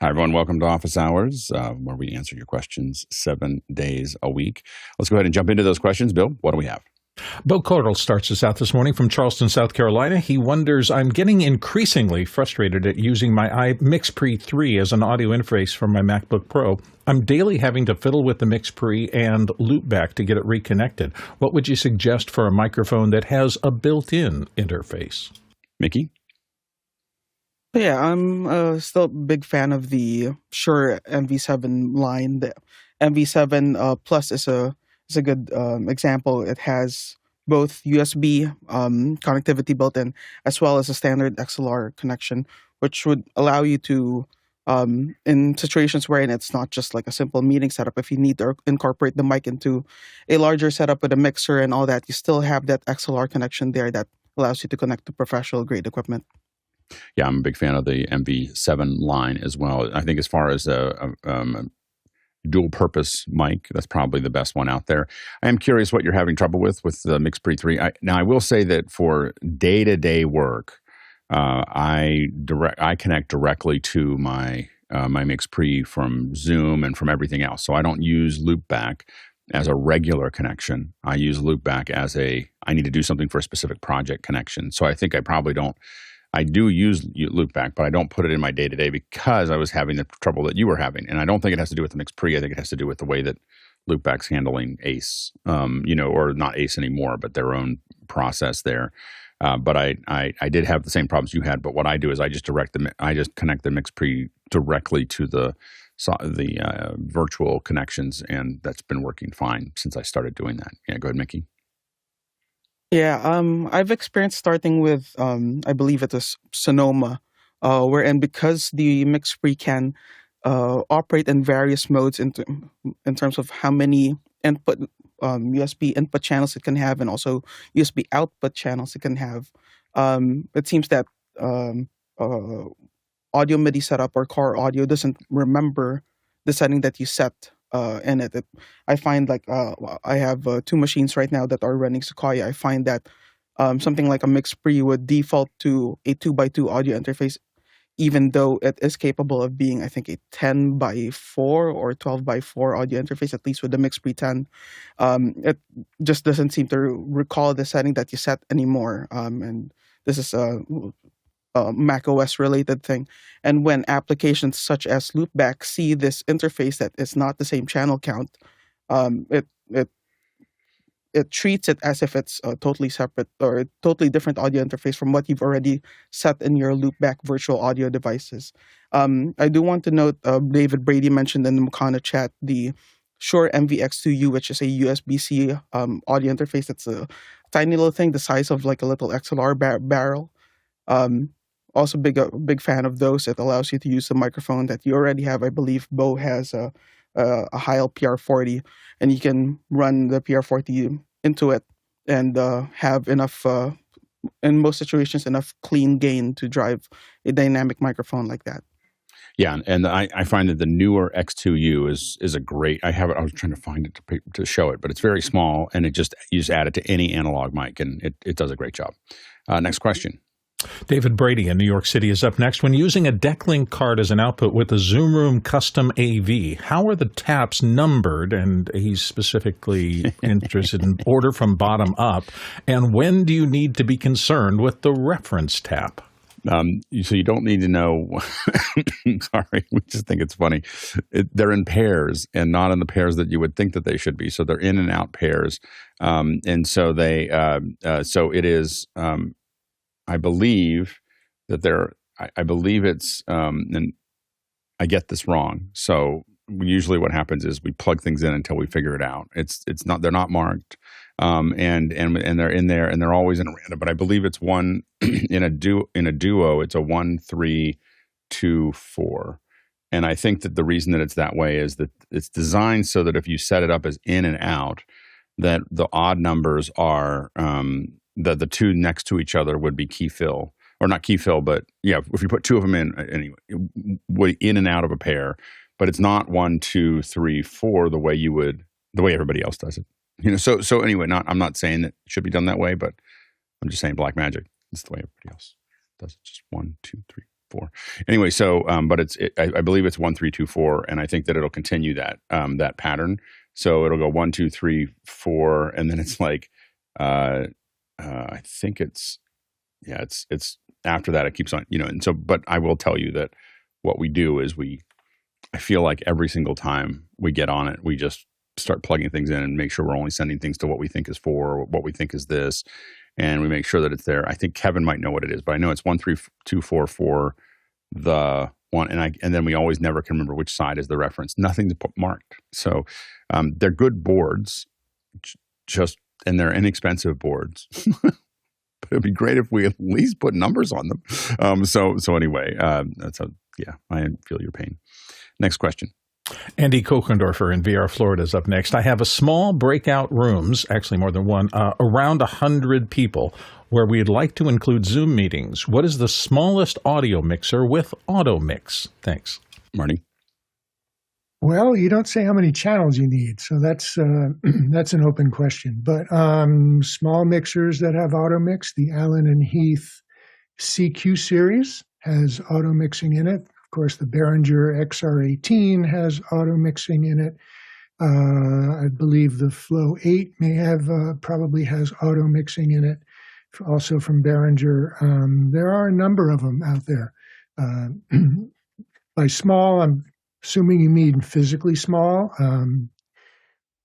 Hi, everyone. Welcome to Office Hours, where we answer your questions 7 days a week. Let's go ahead and jump into those questions. Bill, what do we have? Bill Cordell starts us out this morning from Charleston, South Carolina. He wonders, I'm getting increasingly frustrated at using my MixPre 3 as an audio interface for my MacBook Pro. I'm daily having to fiddle with the MixPre and Loopback to get it reconnected. What would you suggest for a microphone that has a built-in interface? Mickey? Yeah, I'm still a big fan of the Shure MV7 line. The MV7 Plus is a good example. It has both USB connectivity built in, as well as a standard XLR connection, which would allow you to, in situations wherein it's not just like a simple meeting setup, if you need to incorporate the mic into a larger setup with a mixer and all that, you still have that XLR connection there that allows you to connect to professional grade equipment. Yeah, I'm a big fan of the MV7 line as well. I think as far as a dual-purpose mic, that's probably the best one out there. I am curious what you're having trouble with the MixPre 3. Now, I will say that for day-to-day work, I connect directly to my MixPre from Zoom and from everything else. So I don't use Loopback as a regular connection. I use Loopback as I need to do something for a specific project connection. So I think I probably don't. I do use Loopback, but I don't put it in my day-to-day because I was having the trouble that you were having. And I don't think it has to do with the MixPre. I think it has to do with the way that Loopback's handling ACE, or not ACE anymore, but their own process there. But I did have the same problems you had. But what I do is I just connect the MixPre directly to the virtual connections, and that's been working fine since I started doing that. Yeah, go ahead, Mickey. Yeah, I've experienced starting with, I believe it was Sonoma, wherein because the MixPre can operate in various modes in terms of how many input USB input channels it can have, and also USB output channels it can have. It seems that audio MIDI setup or core audio doesn't remember the setting that you set in it. I find like I have two machines right now that are running Sequoia. I find that something like a MixPre would default to a 2x2 audio interface, even though it is capable of being, I think, a 10x4 or 12x4 audio interface, at least with the MixPre 10. It just doesn't seem to recall the setting that you set anymore. And this is a Mac OS related thing. And when applications such as Loopback see this interface that is not the same channel count, it treats it as if it's a totally separate or a totally different audio interface from what you've already set in your Loopback virtual audio devices. I do want to note, David Brady mentioned in the Mukana chat the Shure MVX2U, which is a USB-C audio interface. That's a tiny little thing the size of like a little XLR barrel. Also big fan of those. It allows you to use the microphone that you already have. I believe Bo has a Heil PR40, and you can run the PR40 into it and have enough, in most situations, enough clean gain to drive a dynamic microphone like that. Yeah, and I find that the newer X2U is a great. I have it. I was trying to find it to show it, but it's very small, and you just add it to any analog mic, and it does a great job. Next question. David Brady in New York City is up next. When using a decklink card as an output with a Zoom Room custom AV, how are the taps numbered? And he's specifically interested in order from bottom up. And when do you need to be concerned with the reference tap? So you don't need to know. Sorry, we just think it's funny. They're in pairs and not in the pairs that you would think that they should be. So they're in and out pairs, and so they. So it is. I believe that I believe it's, and I get this wrong. So usually what happens is we plug things in until we figure it out. It's not, they're not marked. And they're in there and they're always in a random, but I believe it's one in a duo, it's a 1, 3, 2, 4. And I think that the reason that it's that way is that it's designed so that if you set it up as in and out, that the odd numbers are, the two next to each other would be key fill, or not key fill, but yeah, if you put two of them in, anyway, in and out of a pair, but it's not 1, 2, 3, 4 the way everybody else does it. So anyway, I'm not saying that it should be done that way, but I'm just saying Black Magic is the way everybody else does it. Just 1, 2, 3, 4. Anyway, so but I believe it's 1 3 2 4, and I think that it'll continue that that pattern. So it'll go 1 2 3 4, and then it's like I think it's after that it keeps on, and so, but I will tell you that what we do is I feel like every single time we get on it, we just start plugging things in and make sure we're only sending things to what we think is 4, or what we think is this, and we make sure that it's there. I think Kevin might know what it is, but I know it's 1 3 2 4 for the one, and then we always never can remember which side is the reference. Nothing's marked, so they're good boards, and they're inexpensive boards. But it'd be great if we at least put numbers on them. So anyway, I feel your pain. Next question. Andy Kokendorfer in VR Florida is up next. I have a small breakout rooms, actually more than one, around 100 people, where we'd like to include Zoom meetings. What is the smallest audio mixer with auto mix? Thanks. Marty? Well, you don't say how many channels you need, so that's an open question. But small mixers that have auto mix, the Allen and Heath CQ series has auto mixing in it. Of course, the Behringer XR18 has auto mixing in it. I believe the Flow 8 probably has auto mixing in it, also from Behringer. There are a number of them out there. By small, I'm assuming you mean physically small.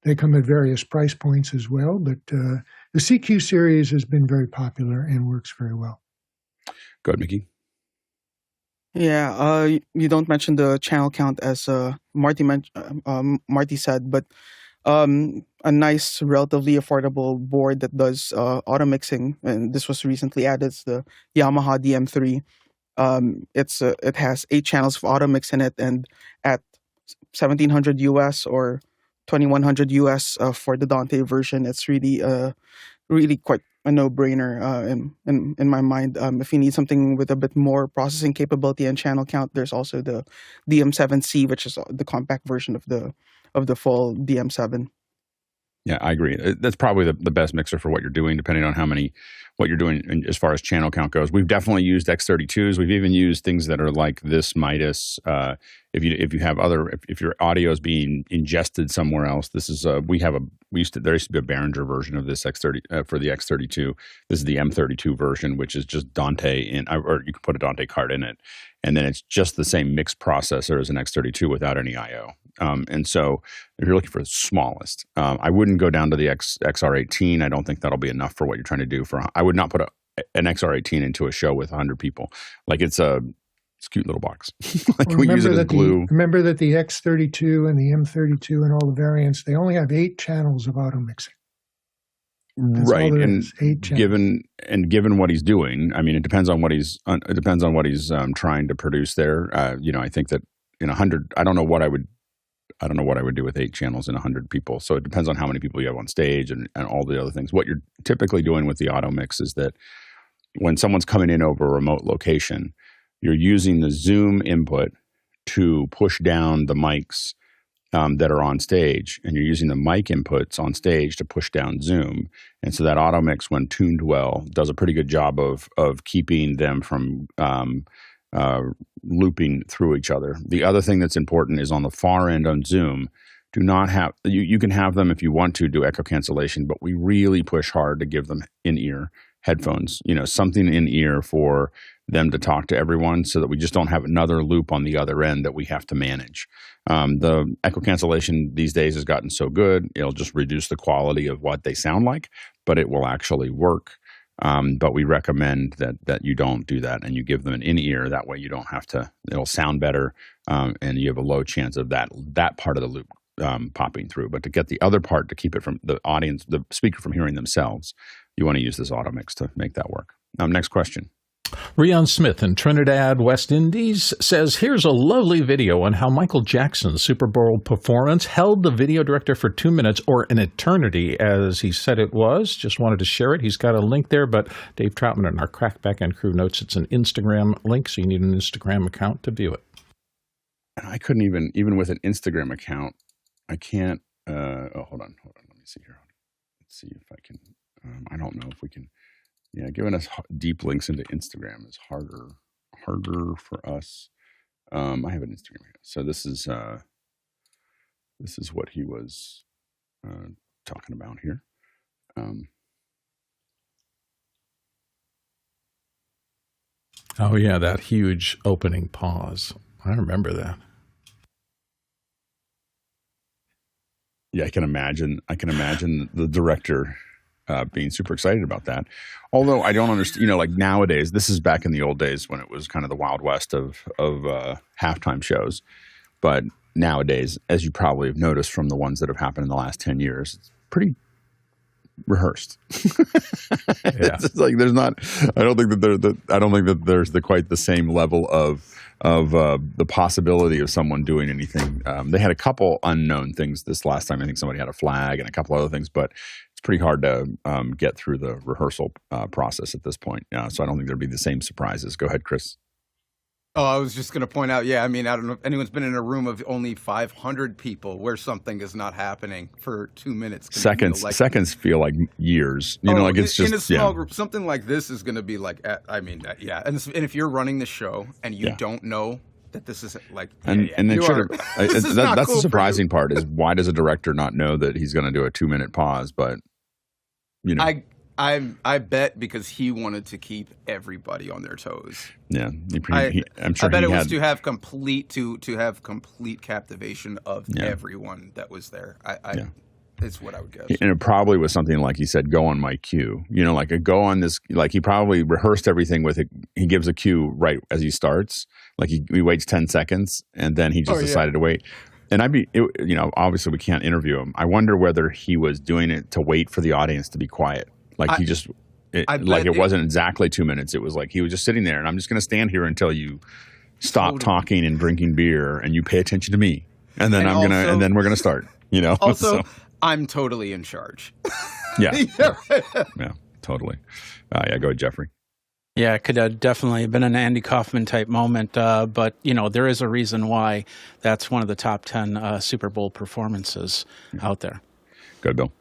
They come at various price points as well, but the CQ series has been very popular and works very well. Go ahead, Mickey. Yeah, you don't mention the channel count as Marty said, but a nice, relatively affordable board that does auto mixing, and this was recently added. It's the Yamaha DM3. It has 8 channels of auto mix in it, and at $1,700 US or $2,100 US for the Dante version, it's really quite a no-brainer in my mind. If you need something with a bit more processing capability and channel count, there's also the DM7C, which is the compact version of the full DM7. Yeah, I agree. That's probably the best mixer for what you're doing, depending on what you're doing as far as channel count goes. We've definitely used X32s. We've even used things that are like this Midas. If you have if your audio is being ingested somewhere else, this is there used to be a Behringer version of this X30 for the X32. This is the M32 version, which is just Dante or you can put a Dante card in it, and then it's just the same mix processor as an X32 without any I/O. And so if you're looking for the smallest, I wouldn't go down to the XR18. I don't think that'll be enough for what you're trying to do. I would not put an XR18 into a show with 100 people. Like it's a cute little box. Like we use it as glue. Remember that the X32 and the M32 and all the variants, they only have 8 channels of auto mixing. That's right, and given what he's doing, I mean, it depends on what he's trying to produce there. I think that in 100, I don't know what I would do with 8 channels and 100 people. So it depends on how many people you have on stage and all the other things. What you're typically doing with the auto mix is that when someone's coming in over a remote location, you're using the Zoom input to push down the mics that are on stage, and you're using the mic inputs on stage to push down Zoom. And so that auto mix, when tuned well, does a pretty good job of keeping them from looping through each other. The other thing that's important is on the far end on Zoom, do not have, you can have them if you want to do echo cancellation, but we really push hard to give them in-ear headphones, something in-ear for them to talk to everyone so that we just don't have another loop on the other end that we have to manage. The echo cancellation these days has gotten so good, it'll just reduce the quality of what they sound like, but it will actually work. But we recommend that you don't do that and you give them an in-ear. That way you don't have to, it'll sound better, and you have a low chance of that part of the loop popping through. But to get the other part, to keep it from the audience, the speaker from hearing themselves, you want to use this auto mix to make that work. Next question. Rian Smith in Trinidad, West Indies says, here's a lovely video on how Michael Jackson's Super Bowl performance held the video director for 2 minutes or an eternity, as he said it was. Just wanted to share it. He's got a link there, but Dave Troutman and our Crack Backend crew notes it's an Instagram link, so you need an Instagram account to view it. And I couldn't even with an Instagram account, I can't, hold on. Let me see here. Let's see if I can, I don't know if we can. Yeah, giving us deep links into Instagram is harder harder for us. I have an Instagram here. So this is what he was talking about here. Oh yeah, that huge opening pause. I remember that. Yeah, I can imagine the director being super excited about that. Although I don't understand, like nowadays, this is back in the old days when it was kind of the Wild West of halftime shows. But nowadays, as you probably have noticed from the ones that have happened in the last 10 years, it's pretty rehearsed. It's like there's not. I don't think that there's quite the same level of the possibility of someone doing anything. They had a couple unknown things this last time. I think somebody had a flag and a couple other things, but it's pretty hard to get through the rehearsal process at this point. So I don't think there'd be the same surprises. Go ahead, Chris. Oh, I was just going to point out, I mean, I don't know if anyone's been in a room of only 500 people where something is not happening for 2 minutes. Seconds feel like years. Like it's just in a small group. Something like this is going to be like, And if you're running the show and you don't know that this is like, that's the surprising part is why does a director not know that he's going to do a 2-minute pause? But I bet because he wanted to keep everybody on their toes. Yeah, I'm sure. I bet it was to have complete captivation of everyone that was there. It's what I would guess. And it probably was something like he said, "Go on my cue." Like a go on this. Like he probably rehearsed everything with it. He gives a cue right as he starts. Like he waits 10 seconds and then he just decided to wait. And obviously we can't interview him. I wonder whether he was doing it to wait for the audience to be quiet. Like it wasn't exactly 2 minutes. It was like he was just sitting there, and I'm just going to stand here until you stop talking and drinking beer, and you pay attention to me, and then we're gonna start. Also, I'm totally in charge. Yeah, totally. Go ahead, Jeffrey. Yeah, it could have definitely been an Andy Kaufman type moment, but there is a reason why that's one of the top 10 Super Bowl performances out there. Go ahead, Bill.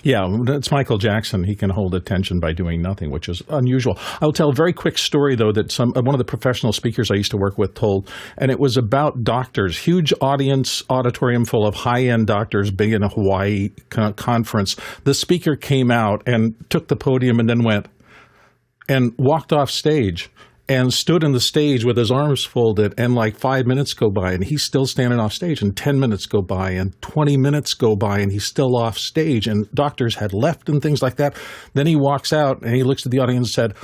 Yeah, it's Michael Jackson. He can hold attention by doing nothing, which is unusual. I'll tell a very quick story, though, that one of the professional speakers I used to work with told, and it was about doctors. Huge auditorium full of high-end doctors, big in a Hawaii conference. The speaker came out and took the podium and then went and walked off stage and stood in the stage with his arms folded, and like 5 minutes go by and he's still standing off stage, and 10 minutes go by and 20 minutes go by and he's still off stage, and doctors had left and things like that. Then he walks out and he looks at the audience and said,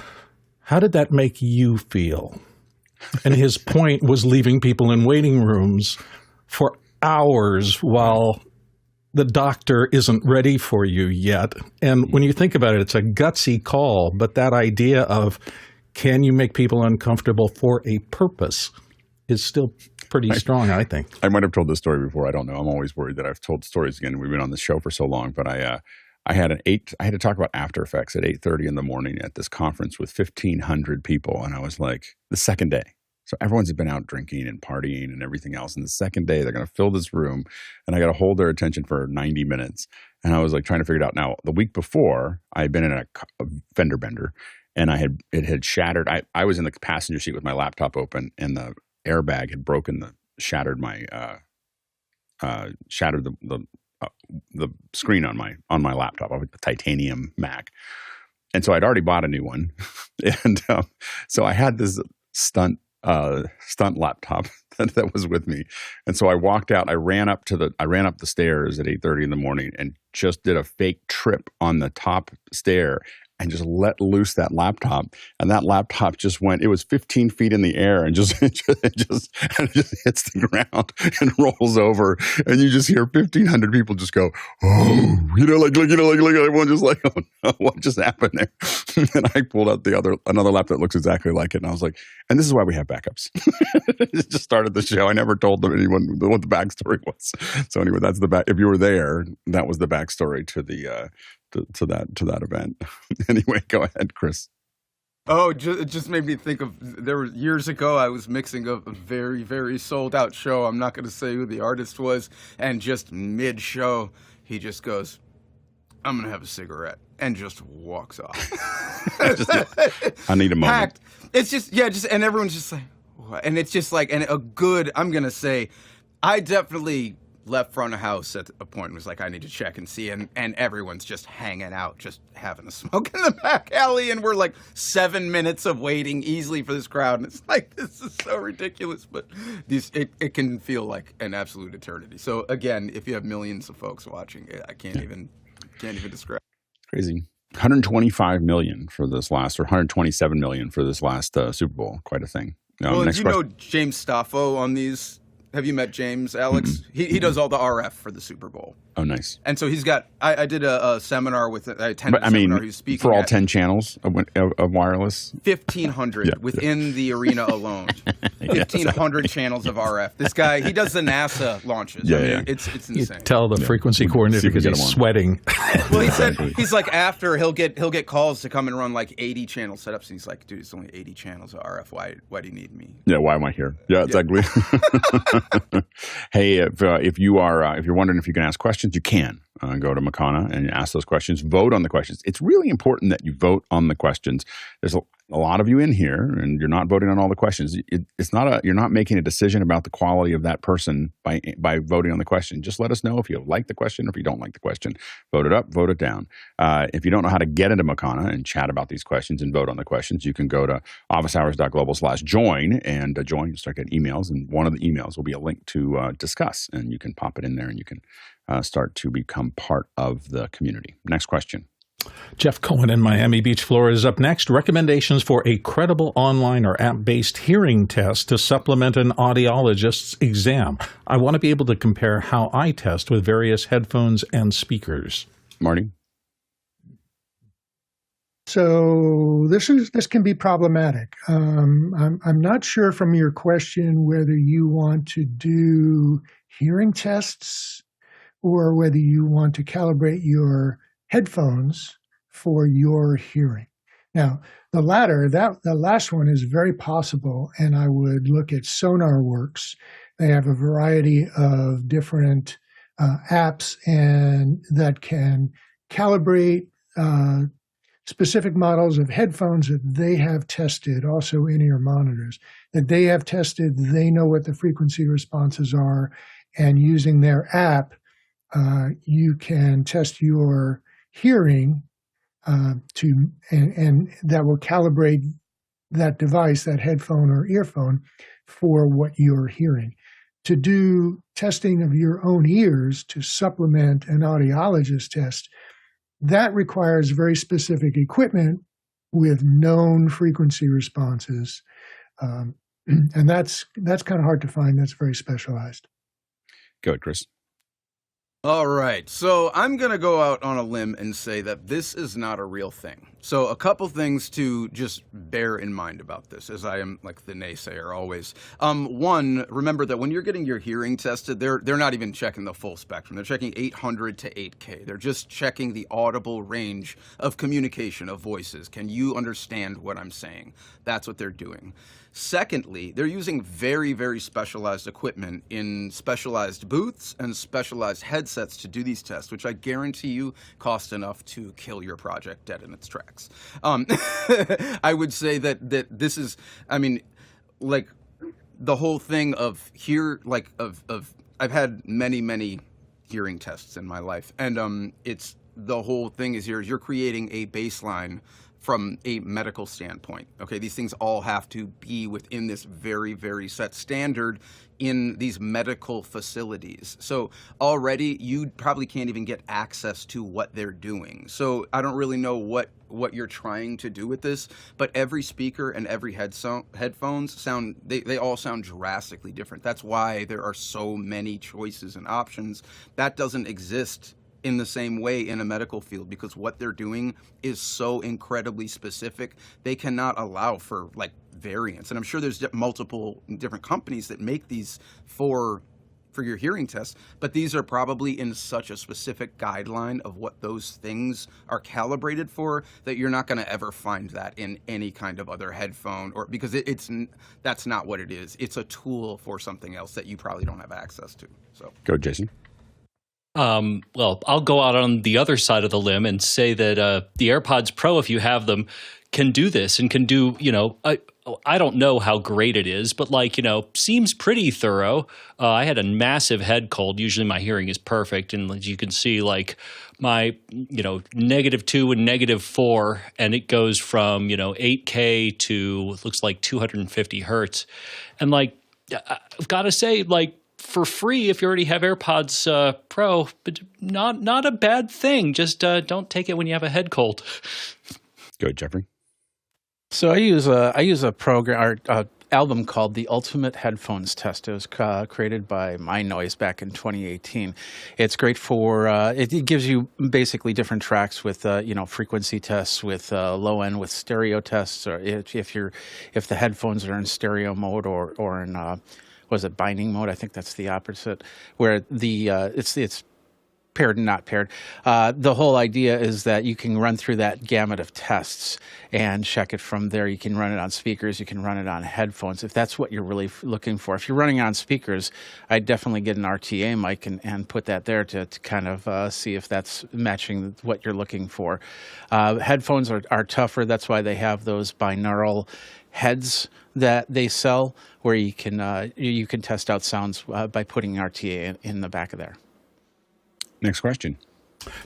"How did that make you feel?" And his point was leaving people in waiting rooms for hours while the doctor isn't ready for you yet. And when you think about it, it's a gutsy call, but that idea of can you make people uncomfortable for a purpose is still pretty strong, I think. I might have told this story before. I don't know. I'm always worried that I've told stories again. We've been on the show for so long, but I had to talk about After Effects at 8:30 in the morning at this conference with 1,500 people, and I was like, the second day. So everyone's been out drinking and partying and everything else, and the second day they're going to fill this room, and I got to hold their attention for 90 minutes. And I was like trying to figure it out. Now, the week before, I had been in a fender bender. And it had shattered. I was in the passenger seat with my laptop open, and the airbag had shattered the screen on my laptop. I have a titanium Mac, and so I'd already bought a new one, and so I had this stunt laptop that was with me, and so I walked out. I ran up the stairs at 8:30 in the morning, and just did a fake trip on the top stair. And just let loose that laptop, and that laptop just went. It was 15 feet in the air, and just hits the ground and rolls over, and you just hear 1,500 people just go, "Oh," like everyone just like, "Oh no, what just happened there?" And I pulled out another laptop that looks exactly like it, and I was like, "And this is why we have backups." It just started the show. I never told anyone what the backstory was. So anyway, that's the back. If you were there, that was the backstory to the. To that event. Anyway, go ahead, Chris. Oh, it just made me think of years ago I was mixing a very, very sold out show. I'm not going to say who the artist was, and just mid show he just goes, "I'm going to have a cigarette." and just walks off. I need a moment. Packed. It's just and everyone's just like, what? And it's just like, and a good, I'm gonna say, I definitely left front of house at a point and was like, I need to check and see, and everyone's just hanging out, just having a smoke in the back alley, and we're like 7 minutes of waiting easily for this crowd, and it's like, this is so ridiculous, but it can feel like an absolute eternity. So again, if you have millions of folks watching, I can't even describe. Crazy. 125 million for this last, or 127 million for this last Super Bowl. Quite a thing. Well, did you know James Staffo on these? Have you met James, Alex? Mm-hmm. He does all the RF for the Super Bowl. Oh, nice. And so he's got, I did a seminar with, I attended a seminar he was speaking for all at 10 channels of wireless? 1,500 within the arena alone. 1,500 channels of RF. This guy, he does the NASA launches. It's insane. You tell the frequency coordinator because he's sweating. Well, he said, he's like, after he'll get calls to come and run like 80 channel setups. And he's like, dude, it's only 80 channels of RF. Why do you need me? Yeah, why am I here? Yeah, exactly. Hey, if you're wondering if you can ask questions, you can go to Makana and ask those questions. Vote on the questions. It's really important that you vote on the questions. There's a lot of you in here, and you're not voting on all the questions. You're not making a decision about the quality of that person by voting on the question. Just let us know if you like the question or if you don't like the question. Vote it up, vote it down. If you don't know how to get into Makana and chat about these questions and vote on the questions, you can go to officehours.global/join and join. You'll start getting emails, and one of the emails will be a link to discuss, and you can pop it in there and you can start to become part of the community. Next question. Jeff Cohen in Miami Beach, Florida is up next. Recommendations for a credible online or app-based hearing test to supplement an audiologist's exam. I want to be able to compare how I test with various headphones and speakers. Marty? So this can be problematic. I'm not sure from your question whether you want to do hearing tests or whether you want to calibrate your headphones for your hearing. Now, the latter, the last one is very possible, and I would look at SonarWorks. They have a variety of different apps and that can calibrate specific models of headphones that they have tested, also in-ear monitors, that they have tested. They know what the frequency responses are, and using their app, you can test your hearing and that will calibrate that device, that headphone or earphone, for what you're hearing. To do testing of your own ears to supplement an audiologist test, that requires very specific equipment with known frequency responses, and that's kind of hard to find. That's very specialized. Go ahead, Chris. All right, so I'm going to go out on a limb and say that this is not a real thing. So a couple things to just bear in mind about this, as I am like the naysayer always. One, remember that when you're getting your hearing tested, they're not even checking the full spectrum. They're checking 800 to 8K. They're just checking the audible range of communication of voices. Can you understand what I'm saying? That's what they're doing. Secondly, they're using very, very specialized equipment in specialized booths and specialized headsets to do these tests, which I guarantee you cost enough to kill your project dead in its tracks. I would say that this is, I mean, like the whole thing of I've had many hearing tests in my life, and it's the whole thing is you're creating a baseline from a medical standpoint. Okay, these things all have to be within this very, very set standard in these medical facilities. So already you probably can't even get access to what they're doing. So I don't really know what you're trying to do with this, but every speaker and every headphones sound, they all sound drastically different. That's why there are so many choices and options. That doesn't exist in the same way in a medical field, because what they're doing is so incredibly specific. They cannot allow for like variance. And I'm sure there's multiple different companies that make these for your hearing tests, but these are probably in such a specific guideline of what those things are calibrated for that you're not going to ever find that in any kind of other headphone, or because that's not what it is. It's a tool for something else that you probably don't have access to. So go, Jason. Well, I'll go out on the other side of the limb and say that the AirPods Pro, if you have them, can do this and can do, I don't know how great it is, but seems pretty thorough. I had a massive head cold. Usually my hearing is perfect. And as you can see, my, -2 and -4, and it goes from, 8K to looks like 250 hertz. And I've got to say, for free, if you already have AirPods Pro, but not a bad thing. Just don't take it when you have a head cold. Go ahead, Jeffrey. So I use a program or album called The Ultimate Headphones Test. It was created by MyNoise back in 2018. It's great for it gives you basically different tracks with frequency tests, with low end, with stereo tests, or if the headphones are in stereo mode or in was it binding mode? I think that's the opposite, where it's paired and not paired. The whole idea is that you can run through that gamut of tests and check it from there. You can run it on speakers. You can run it on headphones if that's what you're really looking for. If you're running on speakers, I'd definitely get an RTA mic and put that there to kind of see if that's matching what you're looking for. Headphones are tougher. That's why they have those binaural heads that they sell, where you can test out sounds by putting RTA in the back of there. Next question.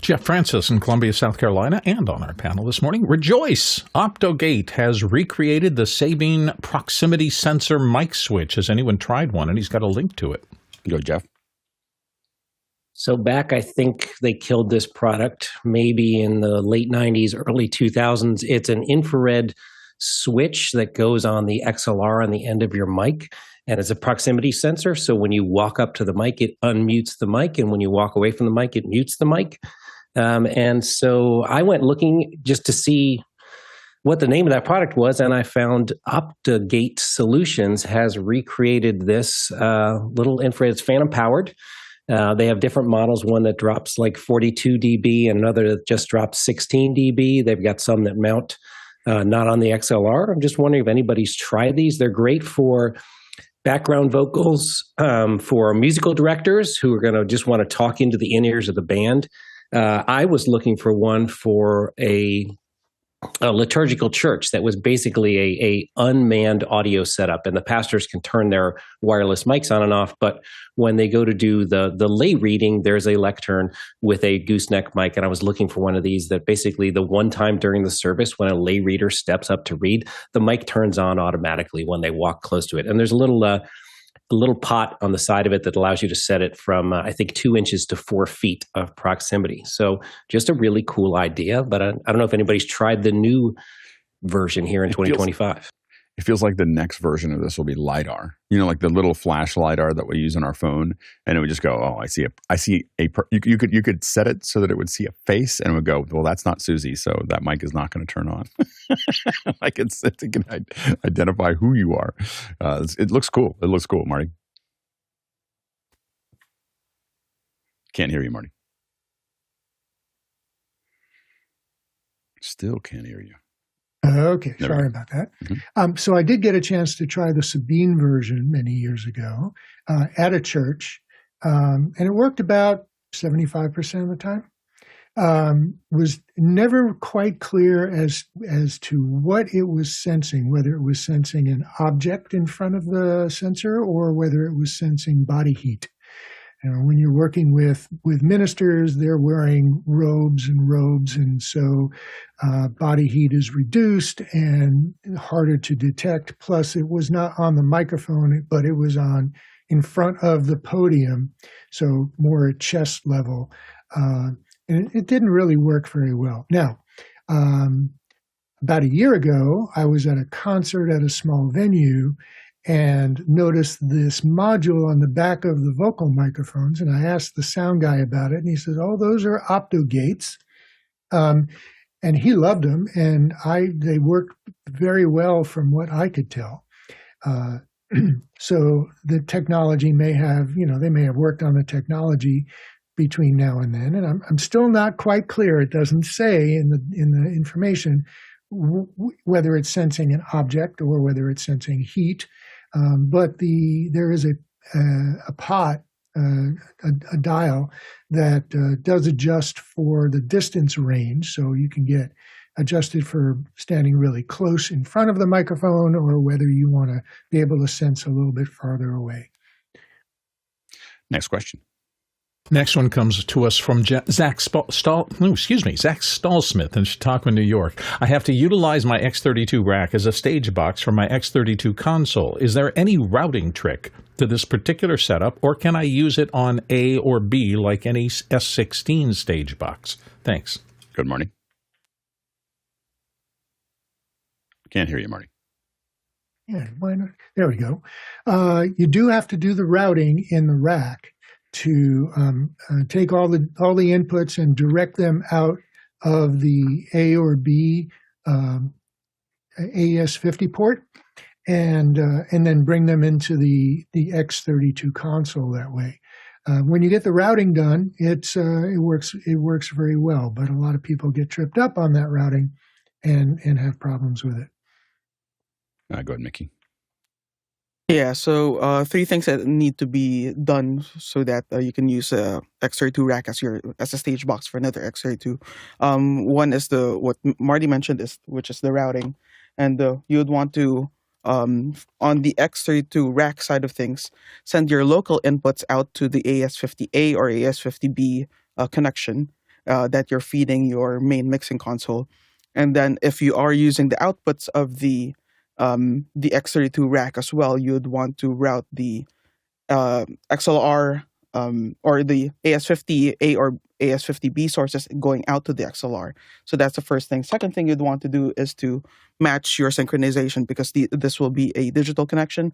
Jeff Francis in Columbia, South Carolina, and on our panel this morning. Rejoice! Optogate has recreated the Sabine proximity sensor mic switch. Has anyone tried one? And he's got a link to it. Go, Jeff. So back, I think they killed this product maybe in the late 90s, early 2000s. It's an infrared switch that goes on the XLR on the end of your mic. And it's a proximity sensor. So when you walk up to the mic, it unmutes the mic. And when you walk away from the mic, it mutes the mic. And so I went looking just to see what the name of that product was. And I found Optogate Solutions has recreated this little infrared. It's phantom powered. They have different models, one that drops like 42 dB and another that just drops 16 dB. They've got some that mount not on the XLR. I'm just wondering if anybody's tried these. They're great for background vocals, for musical directors who are going to just want to talk into the in-ears of the band. I was looking for one for a liturgical church that was basically a unmanned audio setup, and the pastors can turn their wireless mics on and off, but when they go to do the lay reading, there's a lectern with a gooseneck mic, and I was looking for one of these that basically the one time during the service when a lay reader steps up to read, the mic turns on automatically when they walk close to it. And there's a little pot on the side of it that allows you to set it from, I think, 2 inches to 4 feet of proximity. So just a really cool idea, but I don't know if anybody's tried the new version here in 2025. It feels like the next version of this will be LiDAR. Like the little flash LiDAR that we use on our phone, and it would just go, "Oh, I see a." You could set it so that it would see a face, and it would go, "Well, that's not Susie, so that mic is not going to turn on." It can identify who you are. It looks cool. It looks cool, Marty. Can't hear you, Marty. Still can't hear you. Okay, sorry about that. Mm-hmm. So I did get a chance to try the Sabine version many years ago at a church, and it worked about 75% of the time. Was never quite clear as to what it was sensing, whether it was sensing an object in front of the sensor or whether it was sensing body heat. When you're working with ministers, they're wearing robes, and so body heat is reduced and harder to detect. Plus, it was not on the microphone, but it was in front of the podium, so more at chest level. And it didn't really work very well. Now, about a year ago, I was at a concert at a small venue and noticed this module on the back of the vocal microphones. And I asked the sound guy about it, and he said, "Oh, those are Optogates." And he loved them, and they worked very well from what I could tell. So the technology may have worked on the technology between now and then. And I'm still not quite clear. It doesn't say in the information whether it's sensing an object or whether it's sensing heat. But there is a pot a dial that does adjust for the distance range, so you can get adjusted for standing really close in front of the microphone or whether you want to be able to sense a little bit farther away. Next question. Next one comes to us from Zach Stallsmith in Chautauqua, New York. I have to utilize my X32 rack as a stage box for my X32 console. Is there any routing trick to this particular setup, or can I use it on A or B like any S16 stage box? Thanks. Good morning. Can't hear you, Marty. Yeah, why not? There we go. You do have to do the routing in the rack to take all the inputs and direct them out of the A or B AES-50 port, and then bring them into the X32 console that way. When you get the routing done, it works very well. But a lot of people get tripped up on that routing and have problems with it. Go ahead, Mickey. Yeah, so 3 things that need to be done so that you can use a X32 rack as a stage box for another X32. One is what Marty mentioned, which is the routing, and you would want to on the X32 rack side of things, send your local inputs out to the AES-50A or AES-50B connection that you're feeding your main mixing console, and then if you are using the outputs of the X32 rack as well, you'd want to route the XLR or the AES-50A or AES-50B sources going out to the XLR. So that's the first thing. Second thing you'd want to do is to match your synchronization, because this will be a digital connection.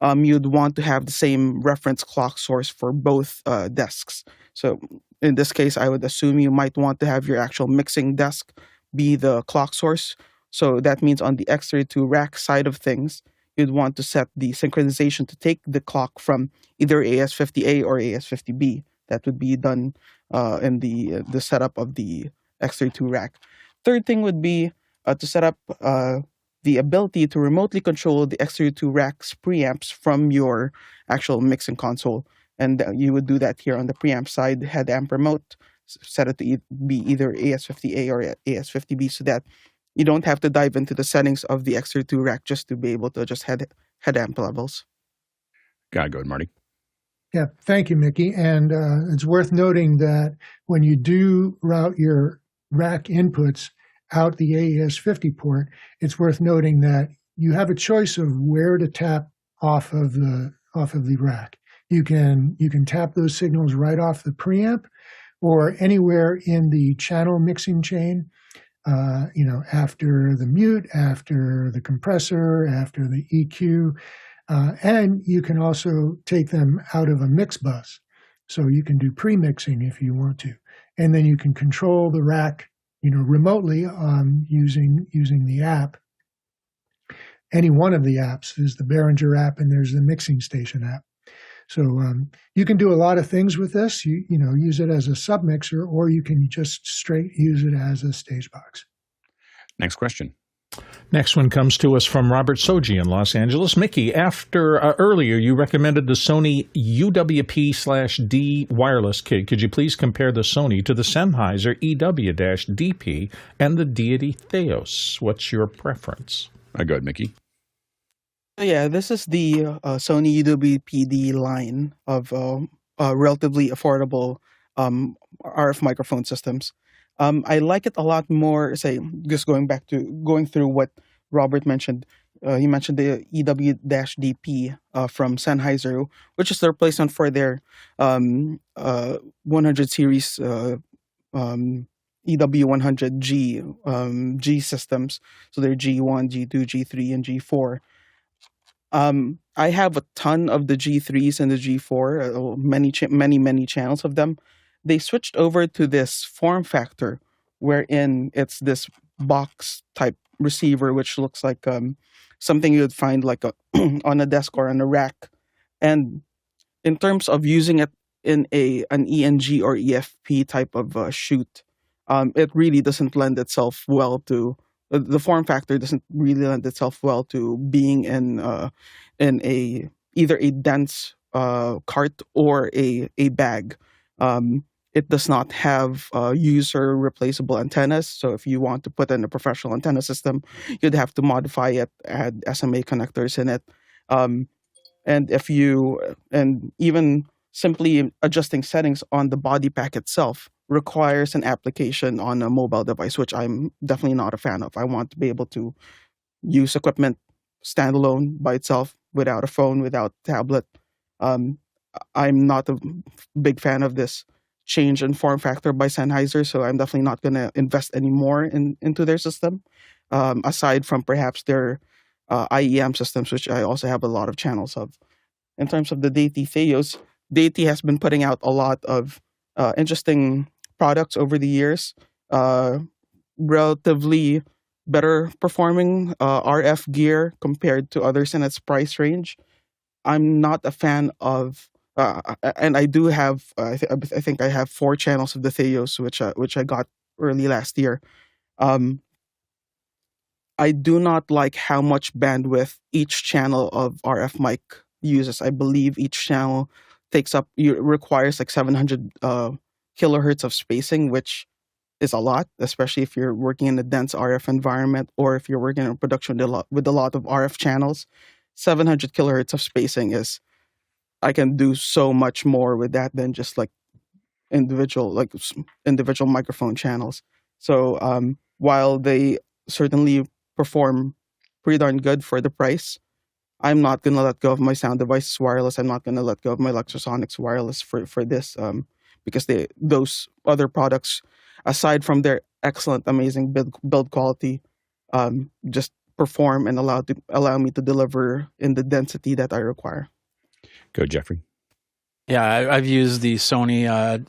You'd want to have the same reference clock source for both desks. So in this case, I would assume you might want to have your actual mixing desk be the clock source. So that means on the X32 rack side of things, you'd want to set the synchronization to take the clock from either AES-50A or AES-50B. That would be done in the setup of the X32 rack. Third thing would be to set up the ability to remotely control the X32 rack's preamps from your actual mixing console. And you would do that here on the preamp side, head amp remote, set it to be either AES-50A or AES-50B, so that you don't have to dive into the settings of the X32 rack just to be able to just head amp levels. Go ahead, Marty. Yeah, thank you, Mickey. And it's worth noting that when you do route your rack inputs out the AES-50 port, it's worth noting that you have a choice of where to tap off of the rack. You can tap those signals right off the preamp or anywhere in the channel mixing chain. After the mute, after the compressor, after the EQ, and you can also take them out of a mix bus. So you can do pre-mixing if you want to, and then you can control the rack, remotely using the app. Any one of the apps. There's the Behringer app and there's the Mixing Station app. So you can do a lot of things with this. You use it as a submixer, or you can just straight use it as a stage box. Next question. Next one comes to us from Robert Soji in Los Angeles. Mickey, after earlier you recommended the Sony UWP-D wireless kit. Could you please compare the Sony to the Sennheiser EW-DP and the Diety Theos? What's your preference? Go ahead, Mickey. Yeah, this is the Sony UWP-D line of relatively affordable RF microphone systems. I like it a lot more, just going through what Robert mentioned. He mentioned the EW-DP from Sennheiser, which is the replacement for their 100 series EW100G G systems. So they're G1, G2, G3, and G4. I have a ton of the G3s and the G4, many channels of them. They switched over to this form factor wherein it's this box type receiver, which looks like something you would find like on a desk or on a rack. And in terms of using it in an ENG or EFP type of shoot, it really doesn't lend itself well to the form factor. Doesn't really lend itself well to being in either a dense cart or a bag. It does not have user replaceable antennas. So if you want to put in a professional antenna system, you'd have to modify it, add SMA connectors in it. And even simply adjusting settings on the body pack itself requires an application on a mobile device, which I'm definitely not a fan of. I want to be able to use equipment standalone by itself without a phone, without tablet. I'm not a big fan of this change in form factor by Sennheiser, so I'm definitely not going to invest any more into their system, aside from perhaps their IEM systems, which I also have a lot of channels of. In terms of the Diety Theos, Diety has been putting out a lot of interesting products over the years, relatively better performing RF gear compared to others in its price range. I'm not a fan of, and I do have, I think I have 4 channels of the Theos, which I got early last year. I do not like how much bandwidth each channel of RF mic uses. I believe each channel requires like 700 kilohertz of spacing, which is a lot, especially if you're working in a dense RF environment or if you're working in production with a lot of RF channels. 700 kilohertz of spacing I can do so much more with that than just like individual microphone channels. So while they certainly perform pretty darn good for the price, I'm not going to let go of my sound devices wireless. I'm not going to let go of my Luxosonics wireless for this, because those other products, aside from their excellent, amazing build quality, just perform and allow me to deliver in the density that I require. Go, Jeffrey. Yeah, I've used the Sony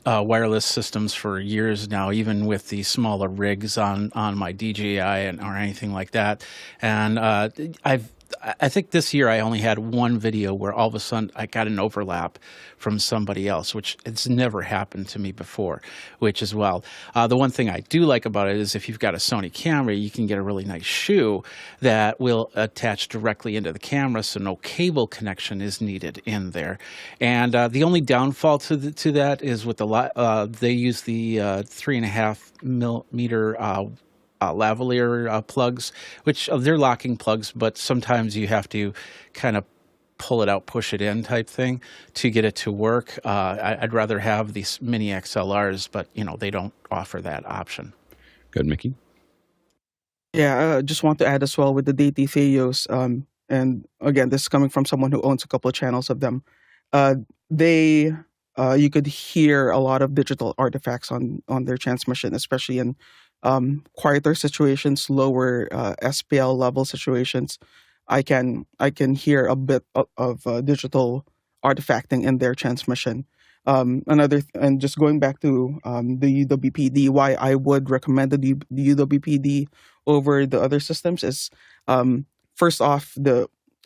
wireless systems for years now, even with the smaller rigs on my DJI or anything like that. And I think this year I only had one video where all of a sudden I got an overlap from somebody else, which it's never happened to me before, which is well. The one thing I do like about it is if you've got a Sony camera, you can get a really nice shoe that will attach directly into the camera, so no cable connection is needed in there. And the only downfall to that is with they use the 3.5 millimeter lavalier plugs, which they're locking plugs, but sometimes you have to kind of pull it out, push it in type thing to get it to work. I'd rather have these mini XLRs, but they don't offer that option. Good, Mickey. Yeah, I just want to add as well with the Diety Theos, and again, this is coming from someone who owns a couple of channels of them. You could hear a lot of digital artifacts on their transmission, especially in quieter situations, lower SPL level situations. I can hear a bit of digital artifacting in their transmission. And just going back to the UWP-D, why I would recommend the UWP-D over the other systems is, first off,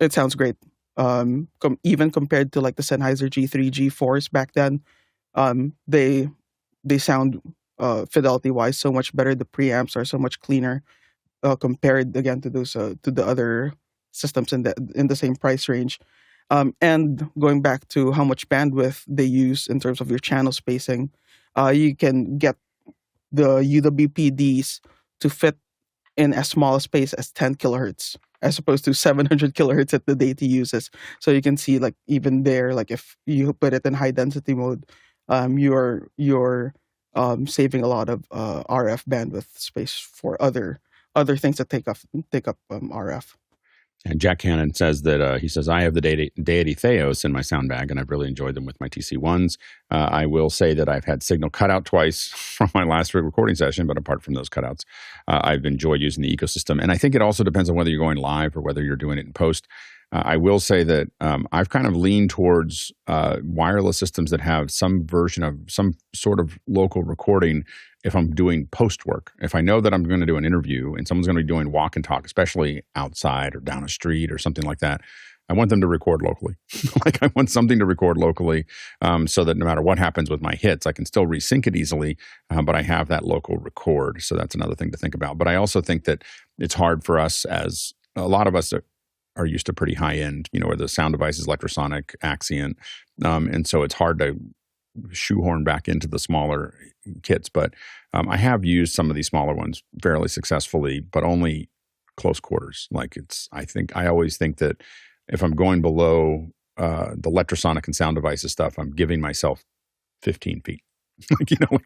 it sounds great. Even compared to like the Sennheiser G3, G4s back then, they sound fidelity wise so much better. The preamps are so much cleaner compared again to those to the other systems in the same price range. And going back to how much bandwidth they use in terms of your channel spacing, you can get the UWP-Ds to fit in as small a space as 10 kilohertz, as opposed to 700 kilohertz that the Diety uses. So you can see, like, even there, like if you put it in high density mode, you're saving a lot of RF bandwidth space for other things that take up RF. And Jack Cannon says that he says, I have the Diety Theos in my sound bag, and I've really enjoyed them with my TC1s. I will say that I've had signal cut out twice from my last recording session, but apart from those cutouts, I've enjoyed using the ecosystem. And I think it also depends on whether you're going live or whether you're doing it in post. I will say that I've kind of leaned towards wireless systems that have some version of some sort of local recording if I'm doing post work. If I know that I'm going to do an interview and someone's going to be doing walk and talk, especially outside or down a street or something like that, I want them to record locally. Like, I want something to record locally so that no matter what happens with my hits, I can still resync it easily, but I have that local record. So that's another thing to think about. But I also think that it's hard for us, as a lot of us are used to pretty high end, where the sound device is electrosonic, Axient, and so it's hard to shoehorn back into the smaller kits. But I have used some of these smaller ones fairly successfully, but only close quarters. I always think that if I'm going below the electrosonic and sound devices stuff, I'm giving myself 15 feet.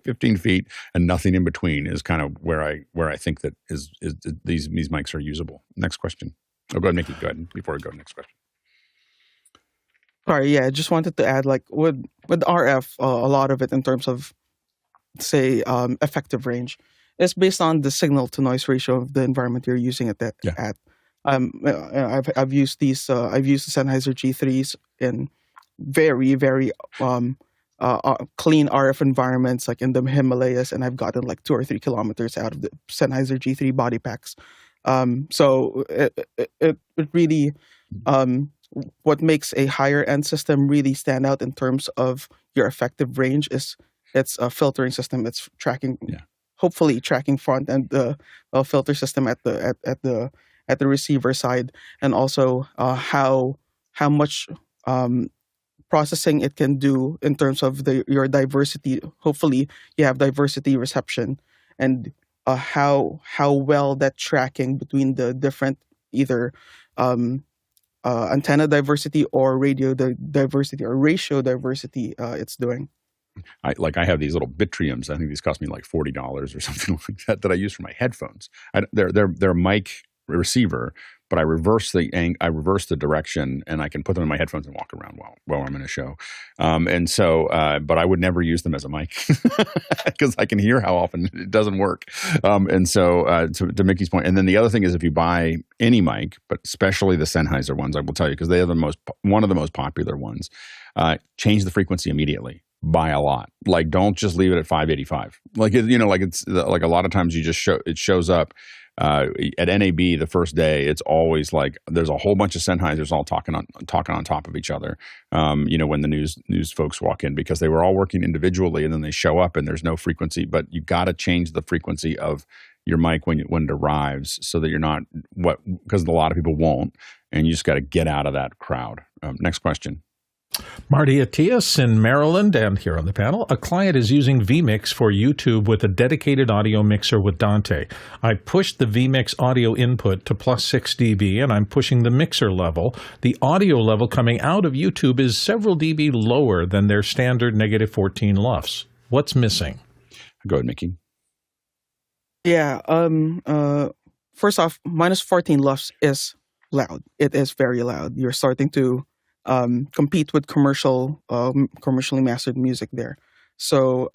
15 feet and nothing in between is kind of where I think that is these mics are usable. Next question. Oh, go ahead, Mickey. Go ahead before we go to the next question. Sorry, yeah, I just wanted to add, with RF, a lot of it in terms of, say, effective range is based on the signal to noise ratio of the environment you're using it at. Yeah. I've used these. I've used the Sennheiser G3s in very, very clean RF environments, like in the Himalayas, and I've gotten 2 or 3 kilometers out of the Sennheiser G3 body packs. So it really, what makes a higher end system really stand out in terms of your effective range is its a filtering system. It's tracking, hopefully tracking front end filter system at the receiver side, and also how much processing it can do in terms of your diversity. Hopefully, you have diversity reception, and how well that tracking between the different either antenna diversity or radio diversity or ratio diversity it's doing. I have these little Bitriums. I think these cost me $40 or something like that I use for my headphones. They're a mic receiver, but I reverse the direction, and I can put them in my headphones and walk around while I'm in a show. But I would never use them as a mic because I can hear how often it doesn't work. To Mickey's point, and then the other thing is, if you buy any mic, but especially the Sennheiser ones, I will tell you, because they are one of the most popular ones, change the frequency immediately. By a lot. Don't just leave it at 585. It's a lot of times it shows up at NAB the first day. It's always there's a whole bunch of Sennheisers all talking on top of each other. When the news folks walk in, because they were all working individually, and then they show up and there's no frequency. But you got to change the frequency of your mic when it arrives, so that you're not because a lot of people won't, and you just got to get out of that crowd. Next question. Marty at Theos in Maryland, and here on the panel, a client is using VMix for YouTube with a dedicated audio mixer with Dante. I pushed the VMix audio input to +6 dB, and I'm pushing the mixer level. The audio level coming out of YouTube is several dB lower than their standard -14 LUFS. What's missing? Go ahead, Mickey. Yeah. First off, -14 LUFS is loud. It is very loud. You're starting to compete with commercially mastered music there. So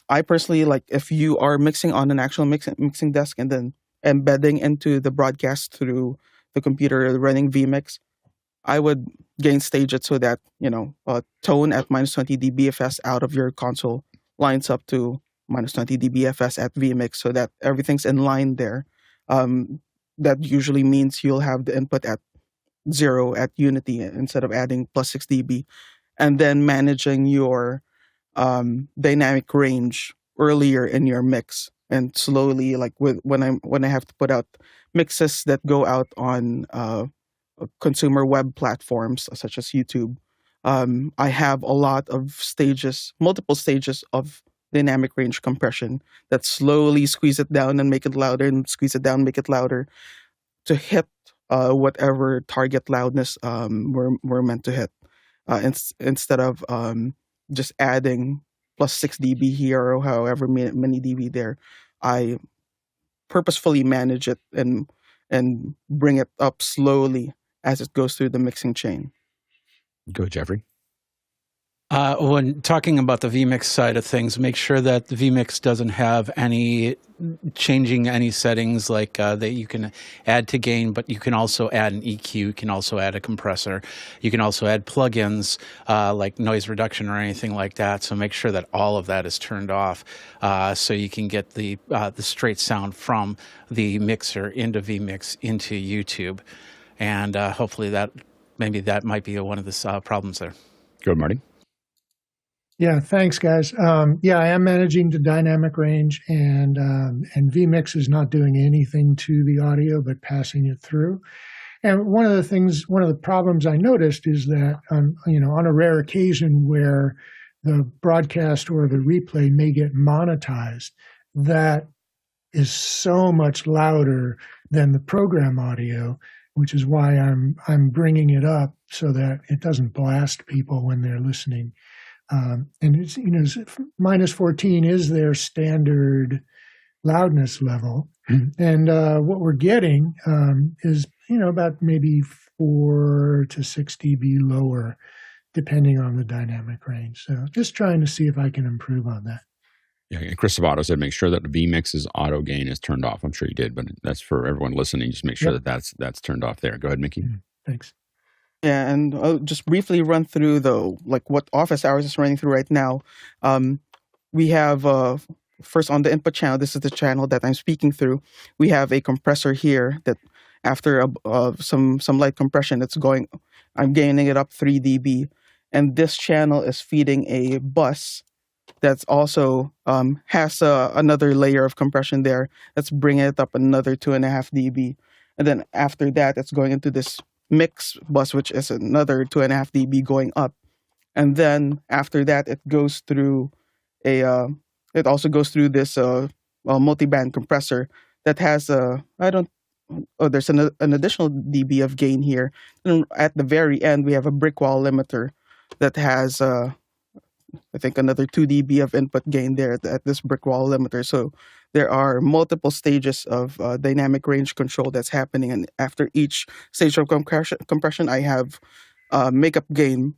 I personally, if you are mixing on an actual mixing desk and then embedding into the broadcast through the computer running VMix, I would gain stage it so that tone at -20 dBFS out of your console lines up to -20 dBFS at VMix, so that everything's in line there. That usually means you'll have the input at 0 at Unity instead of adding +6 dB, and then managing your dynamic range earlier in your mix, and slowly, when I have to put out mixes that go out on consumer web platforms such as YouTube, I have a lot of multiple stages of dynamic range compression that slowly squeeze it down and make it louder, and squeeze it down, make it louder, to hit whatever target loudness we're meant to hit, instead of just adding +6 dB here or however many dB there. I purposefully manage it and bring it up slowly as it goes through the mixing chain. Go, Jeffrey. When talking about the VMix side of things, make sure that the VMix doesn't have changing any settings that you can add to gain, but you can also add an EQ, you can also add a compressor, you can also add plugins like noise reduction or anything like that. So make sure that all of that is turned off, so you can get the straight sound from the mixer into VMix into YouTube, and hopefully that might be one of the problems there. Go, Marty. Yeah, thanks, guys. I am managing the dynamic range, and VMix is not doing anything to the audio but passing it through. And one of the problems I noticed is that, on a rare occasion where the broadcast or the replay may get monetized, that is so much louder than the program audio, which is why I'm bringing it up so that it doesn't blast people when they're listening. And it's, minus 14 is their standard loudness level. And what we're getting is, about maybe 4 to 6 dB lower, depending on the dynamic range. So just trying to see if I can improve on that. Yeah, and Chris Savato said, make sure that VMix's auto gain is turned off. I'm sure you did, but that's for everyone listening. Just make sure that's turned off there. Go ahead, Mickey. Thanks. Yeah, and I'll just briefly run through what office hours is running through right now. We have first on the input channel. This is the channel that I'm speaking through. We have a compressor here that after some light compression, I'm gaining it up 3 dB, and this channel is feeding a bus that's also has another layer of compression there. That's bringing it up another 2.5 dB, and then after that, it's going into this mix bus, which is another 2.5 dB going up, and then after that, it goes through it also goes through this multi-band compressor that has there's an additional dB of gain here. And at the very end, we have a brick wall limiter that has I think another 2 dB of input gain there at this brick wall limiter. So there are multiple stages of dynamic range control that's happening, and after each stage of compression, I have makeup gain,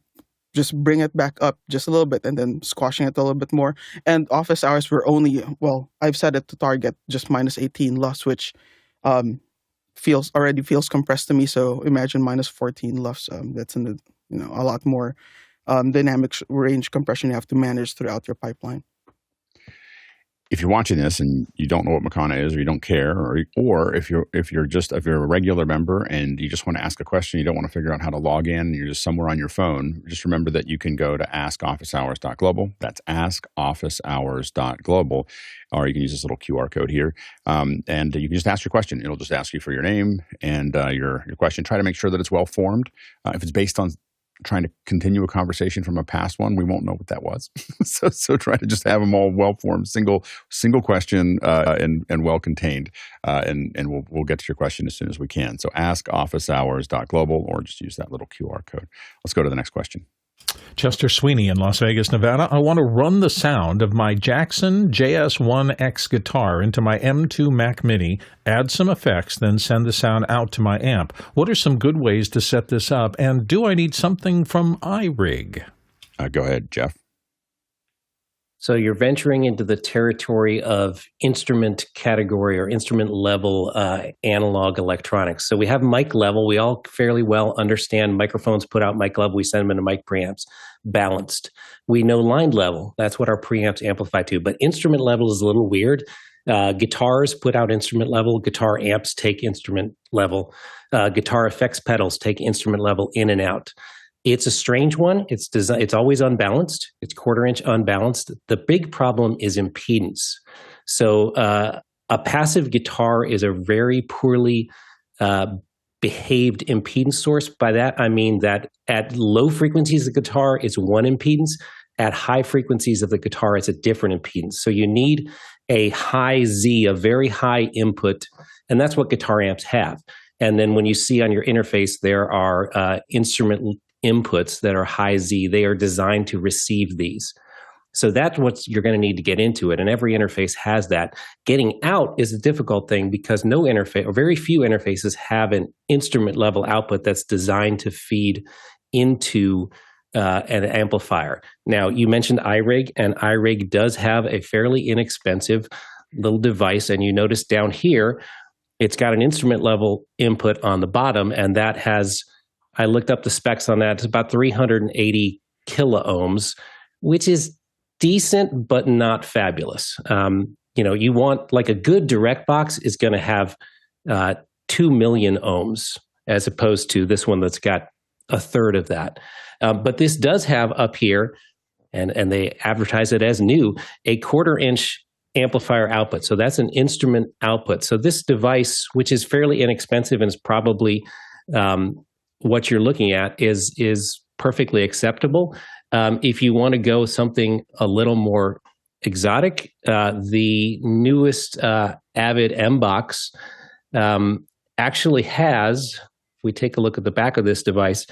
just bring it back up just a little bit, and then squashing it a little bit more. And office hours were I've set it to target just minus 18 LUFS, which already feels compressed to me. So imagine minus 14 LUFS. That's in the a lot more dynamic range compression you have to manage throughout your pipeline. If you're watching this and you don't know what Makana is, or you don't care, or if you're a regular member and you just want to ask a question, you don't want to figure out how to log in, and you're just somewhere on your phone, just remember that you can go to askofficehours.global. That's askofficehours.global, or you can use this little QR code here, and you can just ask your question. It'll just ask you for your name and your question. Try to make sure that it's well formed. If it's based on trying to continue a conversation from a past one, we won't know what that was. so try to just have them all well formed, single question, and well contained, and we'll get to your question as soon as we can. So askofficehours.global, or just use that little QR code. Let's go to the next question. Chester Sweeney in Las Vegas, Nevada. I want to run the sound of my Jackson JS1x guitar into my M2 Mac Mini, add some effects, then send the sound out to my amp. What are some good ways to set this up, and do I need something from iRig? Go ahead, Jeff. So you're venturing into the territory of instrument category or instrument level analog electronics. So we have mic level. We all fairly well understand microphones put out mic level. We send them into mic preamps, balanced. We know line level. That's what our preamps amplify to. But instrument level is a little weird. Guitars put out instrument level. Guitar amps take instrument level. Guitar effects pedals take instrument level in and out. It's a strange one. It's always unbalanced. It's quarter-inch unbalanced. The big problem is impedance. So a passive guitar is a very poorly behaved impedance source. By that, I mean that at low frequencies of the guitar, it's one impedance. At high frequencies of the guitar, it's a different impedance. So you need a high Z, a very high input, and that's what guitar amps have. And then when you see on your interface, there are instrument inputs that are high Z. They are designed to receive these. So that's what you're going to need to get into it. And every interface has that. Getting out is a difficult thing because no interface, or very few interfaces, have an instrument level output that's designed to feed into an amplifier. Now, you mentioned iRig, and iRig does have a fairly inexpensive little device. And you notice down here, it's got an instrument level input on the bottom, and that has, I looked up the specs on that. It's about 380 kiloohms, which is decent, but not fabulous. You want, like, a good direct box is going to have 2 million ohms, as opposed to this one that's got a third of that. But this does have up here, and they advertise it as new, a quarter-inch amplifier output. So that's an instrument output. So this device, which is fairly inexpensive and is probably what you're looking at is perfectly acceptable. If you want to go something a little more exotic, the newest Avid M box actually has, if we take a look at the back of this device,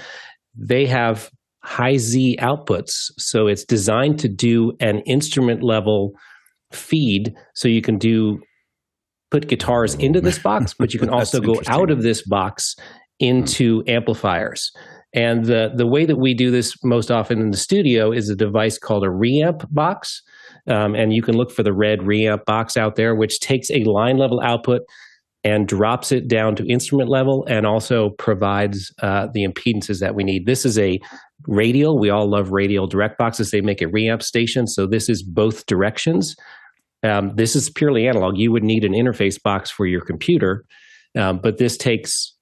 they have high Z outputs. So it's designed to do an instrument level feed. So you can put guitars into this box, but you can also go out of this box into amplifiers. And the way that we do this most often in the studio is a device called a reamp box. And you can look for the red reamp box out there, which takes a line level output and drops it down to instrument level and also provides the impedances that we need. This is a radial. We all love radial direct boxes. They make a reamp station. So this is both directions. This is purely analog. You would need an interface box for your computer, but this takes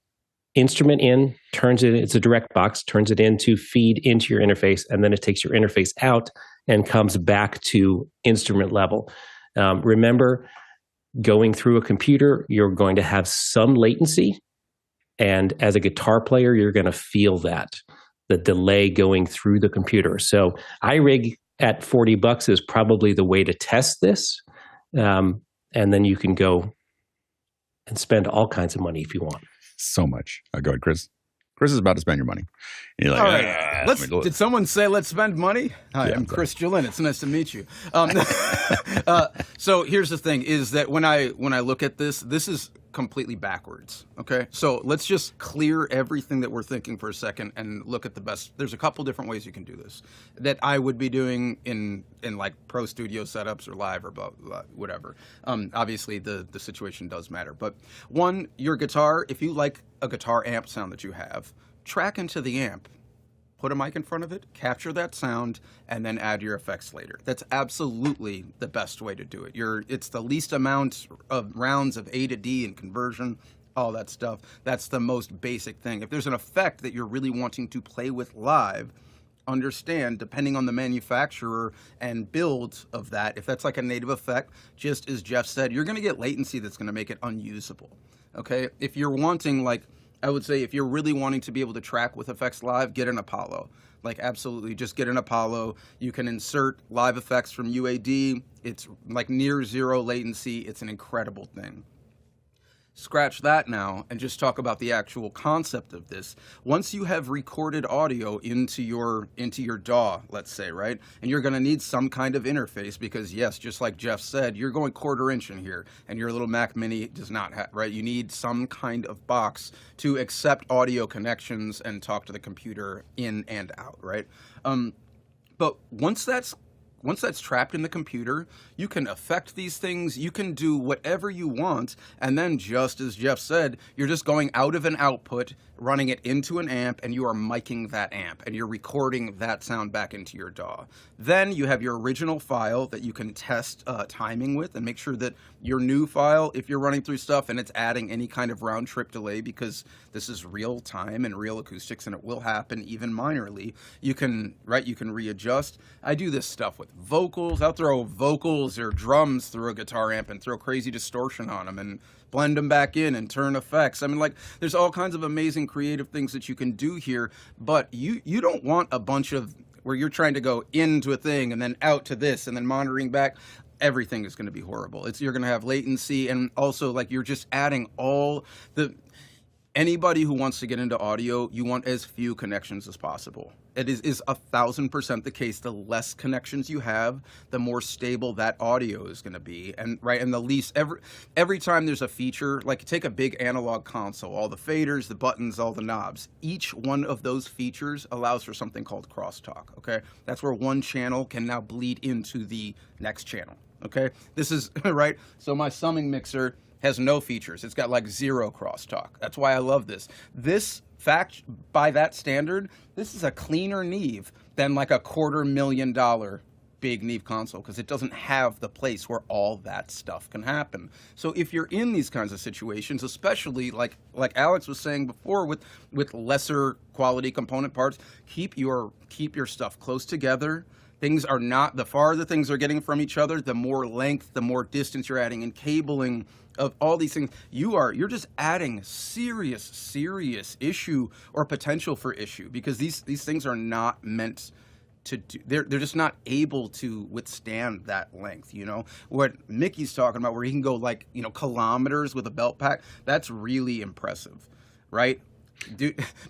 instrument in, it's a direct box, turns it into feed into your interface, and then it takes your interface out and comes back to instrument level. Remember, going through a computer, you're going to have some latency, and as a guitar player, you're going to feel that, the delay going through the computer. So iRig at $40 is probably the way to test this, and then you can go and spend all kinds of money if you want. So much. Go ahead, Chris. Chris is about to spend your money. And you're like, all right. Did someone say let's spend money? Hi, I'm Chris Jolin. It's nice to meet you. So here's the thing: is that when I look at this is completely backwards. Okay, so let's just clear everything that we're thinking for a second and look at the best. There's a couple different ways you can do this that I would be doing in like pro studio setups or live or whatever. Obviously, the situation does matter. But one, your guitar, if you like a guitar amp sound that you have, track into the amp. Put a mic in front of it, capture that sound, and then add your effects later. That's absolutely the best way to do it. It's the least amount of rounds of A to D and conversion, all that stuff. That's the most basic thing. If there's an effect that you're really wanting to play with live, understand, depending on the manufacturer and build of that, if that's like a native effect, just as Jeff said, you're going to get latency that's going to make it unusable. Okay? If you're wanting, I would say if you're really wanting to be able to track with effects live, get an Apollo. Absolutely, just get an Apollo. You can insert live effects from UAD. It's like near zero latency. It's an incredible thing. Scratch that now and just talk about the actual concept of this. Once you have recorded audio into your DAW, let's say, right? And you're going to need some kind of interface because, yes, just like Jeff said, you're going 1/4 inch in here and your little Mac Mini does not have, right? You need some kind of box to accept audio connections and talk to the computer in and out, right? But once that's trapped in the computer, you can affect these things, you can do whatever you want, and then just as Jeff said, you're just going out of an output, running it into an amp, and you are miking that amp, and you're recording that sound back into your DAW. Then you have your original file that you can test timing with and make sure that your new file, if you're running through stuff and it's adding any kind of round trip delay, because this is real time and real acoustics and it will happen even minorly, you can readjust. I do this stuff with vocals. I'll throw vocals or drums through a guitar amp and throw crazy distortion on them and blend them back in and turn effects. I mean, there's all kinds of amazing creative things that you can do here, but you don't want a bunch of where you're trying to go into a thing and then out to this and then monitoring back. Everything is going to be horrible. You're going to have latency, and also you're just adding anybody who wants to get into audio, you want as few connections as possible. It is 1,000% the case. The less connections you have, the more stable that audio is going to be. And the least every time there's a feature, take a big analog console, all the faders, the buttons, all the knobs. Each one of those features allows for something called crosstalk. Okay, that's where one channel can now bleed into the next channel. Okay, this is right. So my summing mixer has no features. It's got 0 crosstalk. That's why I love this. This fact, by that standard, this is a cleaner Neve than a $250,000 big Neve console, because it doesn't have the place where all that stuff can happen. So if you're in these kinds of situations, especially like Alex was saying before, with lesser quality component parts, keep your stuff close together. Things are not, the farther things are getting from each other, the more length, the more distance you're adding in cabling of all these things. You're just adding serious issue or potential for issue, because these things are not meant to do, they're just not able to withstand that length. What Mickey's talking about, where he can go like, kilometers with a belt pack, that's really impressive, right?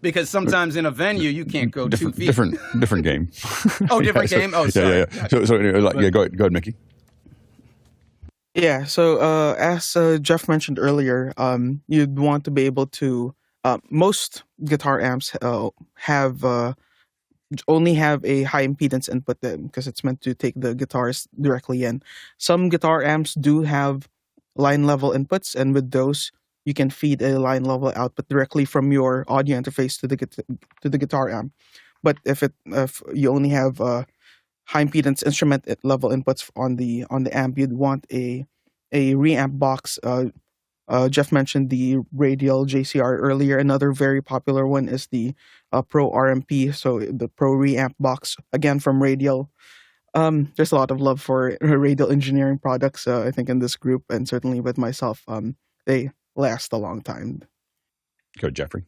Because sometimes in a venue you can't go 2 feet. Different game. Oh, different game. Oh, sorry. Yeah. Gotcha. Go ahead, Mickey. Yeah. So as Jeff mentioned earlier, you'd want to be able to. Most guitar amps only have a high impedance input because it's meant to take the guitars directly in. Some guitar amps do have line level inputs, and with those you can feed a line level output directly from your audio interface to the guitar amp. But if you only have high impedance instrument level inputs on the amp, you'd want a reamp box. Jeff mentioned the Radial JCR earlier. Another very popular one is the Pro RMP, so the Pro reamp box, again from Radial. There's a lot of love for Radial engineering products, I think, in this group, and certainly with myself. They last a long time. Go, Jeffrey.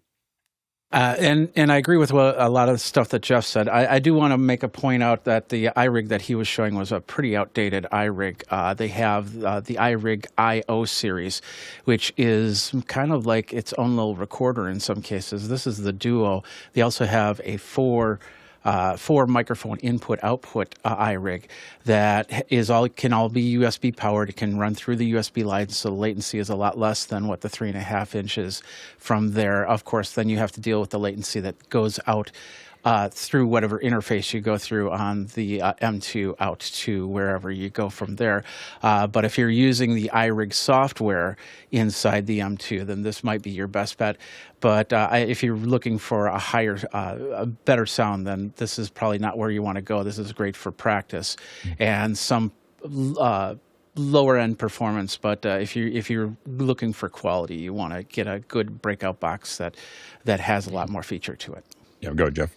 And I agree with a lot of the stuff that Jeff said. I do want to make a point out that the iRig that he was showing was a pretty outdated iRig. They have the iRig IO series, which is kind of like its own little recorder in some cases. This is the Duo. They also have a four microphone input-output iRig that can all be USB powered. It can run through the USB lines, so the latency is a lot less than what the 3.5 inches from there. Of course, then you have to deal with the latency that goes out through whatever interface you go through on the M2 out to wherever you go from there. But if you're using the iRig software inside the M2, then this might be your best bet. But if you're looking for a better sound, then this is probably not where you want to go. This is great for practice and some lower end performance. But if you're looking for quality, you want to get a good breakout box that has a lot more feature to it. Yeah, go, Jeff.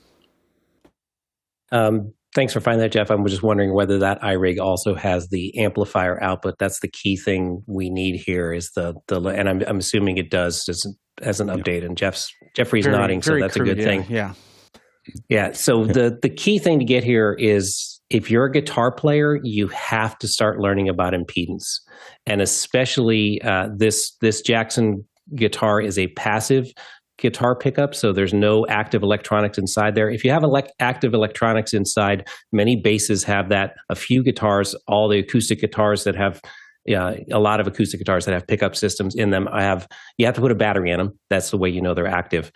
Thanks for finding that, Jeff. I'm just wondering whether that iRig also has the amplifier output. That's the key thing we need here. Is and I'm assuming it does as an update. And Jeffrey's nodding, so that's a good thing. Yeah. So the key thing to get here is, if you're a guitar player, you have to start learning about impedance, and especially this Jackson guitar is a passive guitar pickup, so there's no active electronics inside there. If you have active electronics inside, many basses have that. A few guitars, all the acoustic guitars that have, a lot of acoustic guitars that have pickup systems in them, you have to put a battery in them. That's the way you know they're active.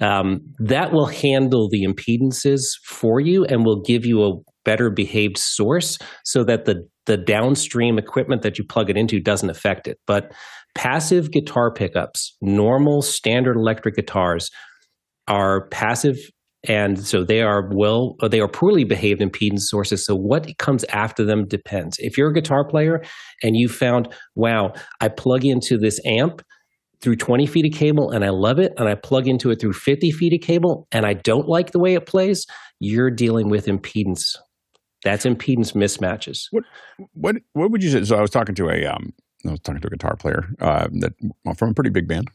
That will handle the impedances for you and will give you a better behaved source, so that the downstream equipment that you plug it into doesn't affect it. But passive guitar pickups, normal standard electric guitars, are passive, and so they are poorly behaved impedance sources. So what comes after them depends. If you're a guitar player and you found, wow, I plug into this amp through 20 feet of cable and I love it, and I plug into it through 50 feet of cable and I don't like the way it plays, you're dealing with impedance. That's impedance mismatches. What would you say? So I was talking to a guitar player from a pretty big band,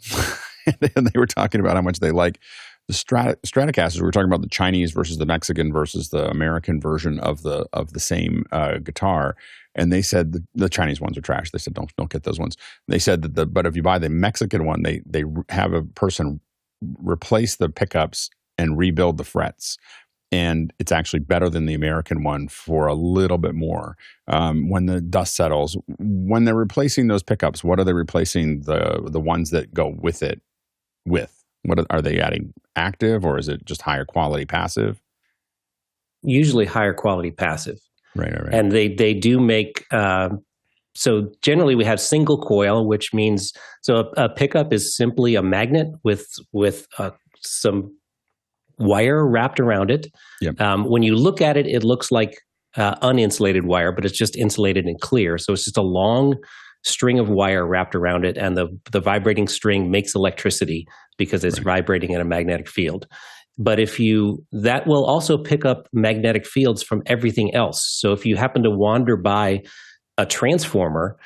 and they were talking about how much they like the Stratocasters. We were talking about the Chinese versus the Mexican versus the American version of the same guitar, and they said the Chinese ones are trash. They said don't get those ones. They said that but if you buy the Mexican one, they have a person replace the pickups and rebuild the frets. And it's actually better than the American one for a little bit more. When the dust settles, when they're replacing those pickups, what are they replacing the ones that go with it with? What are they adding? Active, or is it just higher quality passive? Usually higher quality passive. Right. And they do make, so generally we have single coil, which means, so a pickup is simply a magnet with some wire wrapped around it. Yep. When you look at it, it looks like uninsulated wire, but it's just insulated and clear. So it's just a long string of wire wrapped around it, and the vibrating string makes electricity because it's vibrating in a magnetic field. But that will also pick up magnetic fields from everything else. So if you happen to wander by a transformer,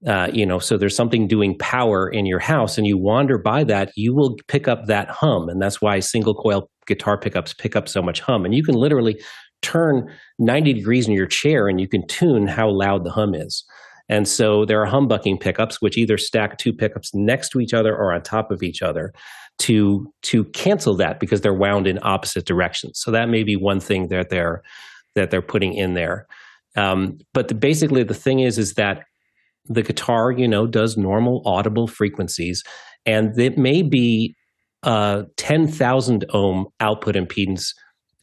so there's something doing power in your house and you wander by that, you will pick up that hum. And that's why single coil guitar pickups pick up so much hum. And you can literally turn 90 degrees in your chair and you can tune how loud the hum is. And so there are humbucking pickups, which either stack two pickups next to each other or on top of each other to cancel that, because they're wound in opposite directions. So that may be one thing that they're putting in there. But basically the thing is that the guitar, does normal audible frequencies, and it may be 10,000 ohm output impedance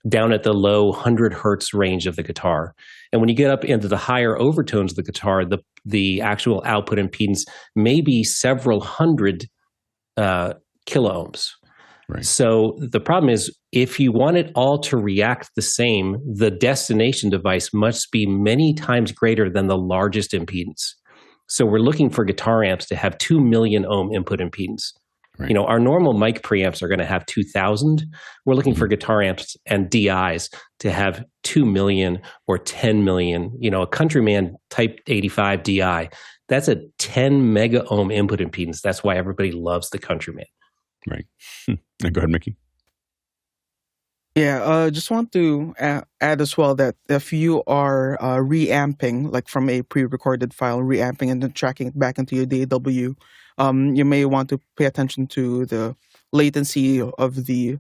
down at the low 100 hertz range of the guitar. And when you get up into the higher overtones of the guitar, the actual output impedance may be several hundred kilo ohms. Right. So the problem is, if you want it all to react the same, the destination device must be many times greater than the largest impedance. So we're looking for guitar amps to have 2 million ohm input impedance. Right. Our normal mic preamps are going to have 2,000. We're looking for guitar amps and DIs to have 2 million or 10 million. A Countryman Type 85 DI, that's a 10 mega ohm input impedance. That's why everybody loves the Countryman. Right. Go ahead, Mickey. Yeah, just want to add as well that if you are reamping, like from a pre-recorded file, reamping and then tracking it back into your DAW, you may want to pay attention to the latency of the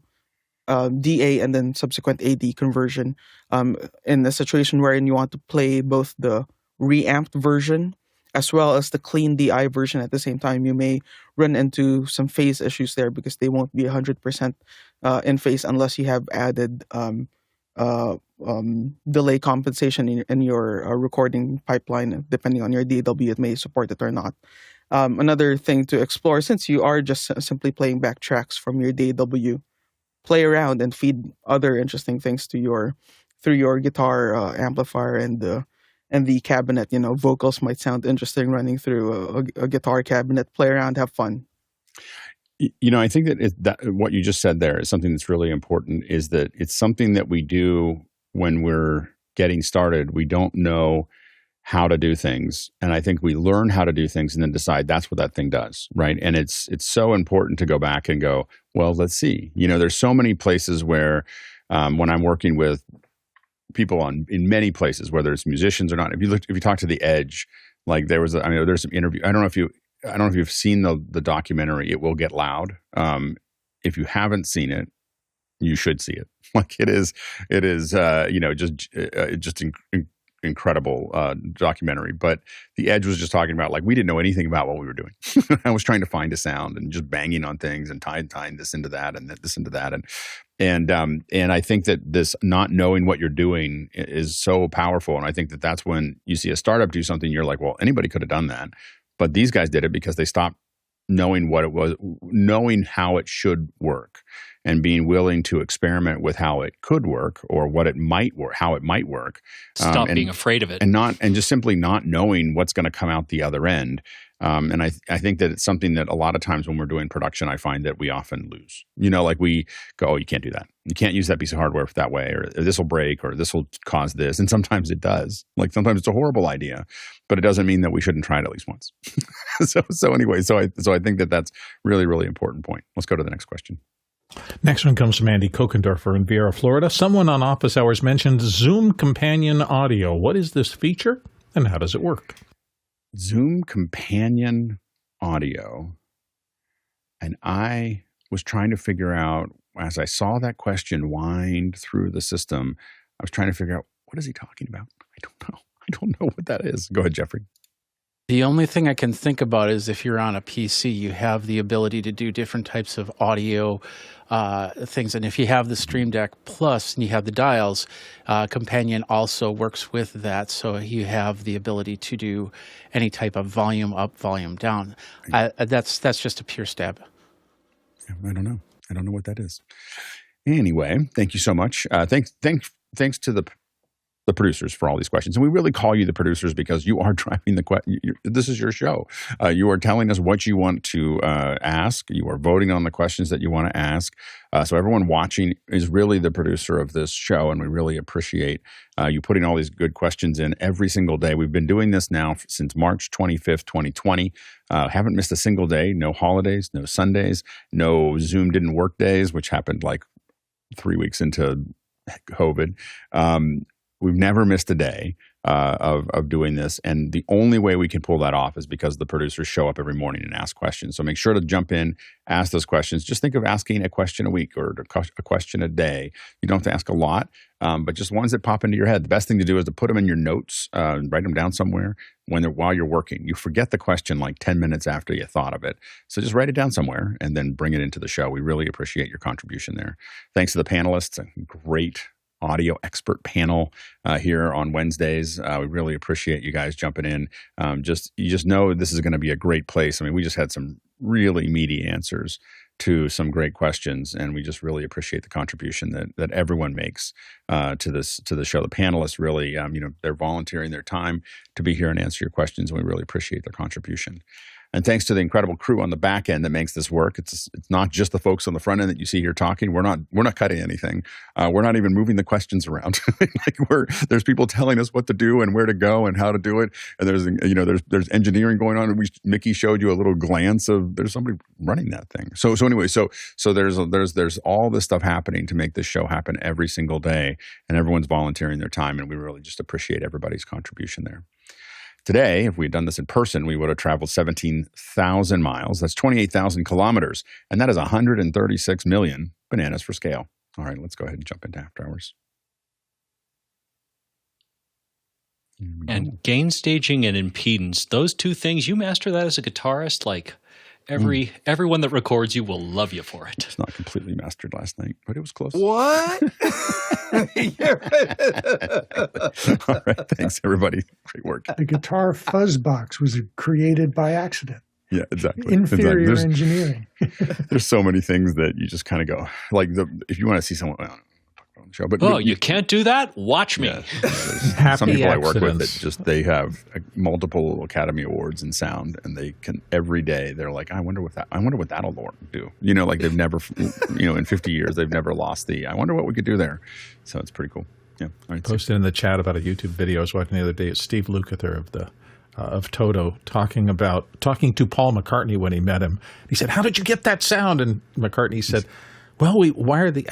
DA and then subsequent AD conversion. In a situation wherein you want to play both the reamped version as well as the clean DI version at the same time, you may run into some phase issues there, because they won't be 100% in phase unless you have added delay compensation in your recording pipeline. Depending on your DAW, it may support it or not. Another thing to explore, since you are just simply playing back tracks from your DAW, play around and feed other interesting things through your guitar amplifier and the cabinet. Vocals might sound interesting running through a guitar cabinet. Play around, have fun. I think that what you just said there is something that's really important, is that it's something that we do when we're getting started. We don't know how to do things. And I think we learn how to do things and then decide that's what that thing does, right? And it's so important to go back and go, well, let's see. There's so many places where when I'm working with people in many places, whether it's musicians or not, if you talk to The Edge, like there's some interview. I don't know if you've seen the documentary, It Will Get Loud. If you haven't seen it, you should see it. Like it is just incredible documentary. But The Edge was just talking about, like, we didn't know anything about what we were doing. I was trying to find a sound and just banging on things and tying this into that and this into that, and I think that this not knowing what you're doing is so powerful. And I think that that's when you see a startup do something, you're like, well, anybody could have done that, but these guys did it because they stopped knowing what it was, knowing how it should work, and being willing to experiment with how it could work or what it might work, how it might work. Stop being afraid of it, and just simply not knowing what's going to come out the other end. And I think that it's something that a lot of times when we're doing production, I find that we often lose. Like we go, oh, you can't do that. You can't use that piece of hardware that way, or this will break, or this will cause this. And sometimes it does. Like sometimes it's a horrible idea, but it doesn't mean that we shouldn't try it at least once. So anyway, so I think that that's really, really important point. Let's go to the next question. Next one comes from Andy Kokendorfer in Vieira, Florida. Someone on Office Hours mentioned Zoom Companion Audio. What is this feature and how does it work? Zoom Companion Audio. And I was trying to figure out, as I saw that question wind through the system, I was trying to figure out, what is he talking about? I don't know what that is. Go ahead, Jeffrey. The only thing I can think about is if you're on a PC, you have the ability to do different types of audio things. And if you have the Stream Deck Plus and you have the dials, Companion also works with that. So you have the ability to do any type of volume up, volume down. That's just a pure stab. I don't know. I don't know what that is. Anyway, thank you so much. Thanks to the the producers for all these questions. And we really call you the producers because you are driving the question. This is your show. You are telling us what you want to ask. You are voting on the questions that you want to ask. So everyone watching is really the producer of this show, and we really appreciate you putting all these good questions in every single day. We've been doing this now since March 25th, 2020. Haven't missed a single day. No holidays, no Sundays, no Zoom didn't work days, which happened like 3 weeks into COVID. We've never missed a day of doing this. And the only way we can pull that off is because the producers show up every morning and ask questions. So make sure to jump in, ask those questions. Just think of asking a question a week or a question a day. You don't have to ask a lot, but just ones that pop into your head. The best thing to do is to put them in your notes, write them down somewhere while you're working. You forget the question like 10 minutes after you thought of it. So just write it down somewhere and then bring it into the show. We really appreciate your contribution there. Thanks to the panelists. A great audio expert panel here on Wednesdays. We really appreciate you guys jumping in. You just know this is going to be a great place. I mean, we just had some really meaty answers to some great questions, and we just really appreciate the contribution that everyone makes to the show. The panelists really, they're volunteering their time to be here and answer your questions, and we really appreciate their contribution. And thanks to the incredible crew on the back end that makes this work. It's not just the folks on the front end that you see here talking. We're not cutting anything. We're not even moving the questions around. There's people telling us what to do and where to go and how to do it. And there's engineering going on. Mickey showed you a little glance of there's somebody running that thing. So there's all this stuff happening to make this show happen every single day, and everyone's volunteering their time, and we really just appreciate everybody's contribution there. Today, if we had done this in person, we would have traveled 17,000 miles. That's 28,000 kilometers. And that is 136 million bananas for scale. All right, let's go ahead and jump into After Hours. And gain staging and impedance, those two things, you master that as a guitarist, like everyone that records you will love you for it. It's not completely mastered last night, but it was close. What? All right, thanks everybody. Great work. The guitar fuzz box was created by accident. Yeah, exactly. Inferior engineering. There's so many things that you just kind of go, like if you want to see someone, I don't know, on the show, but you can't do that? Watch me. Yeah, some people I work with that they have multiple Academy Awards in sound, and they can every day they're like, I wonder what that'll do. Like they've never, in 50 years they've never lost I wonder what we could do there. So it's pretty cool. Yeah. All right, posted in the chat about a YouTube video I was watching the other day. It's Steve Lukather of Toto talking to Paul McCartney when he met him. He said, "How did you get that sound?" And McCartney said, "Well, we wired the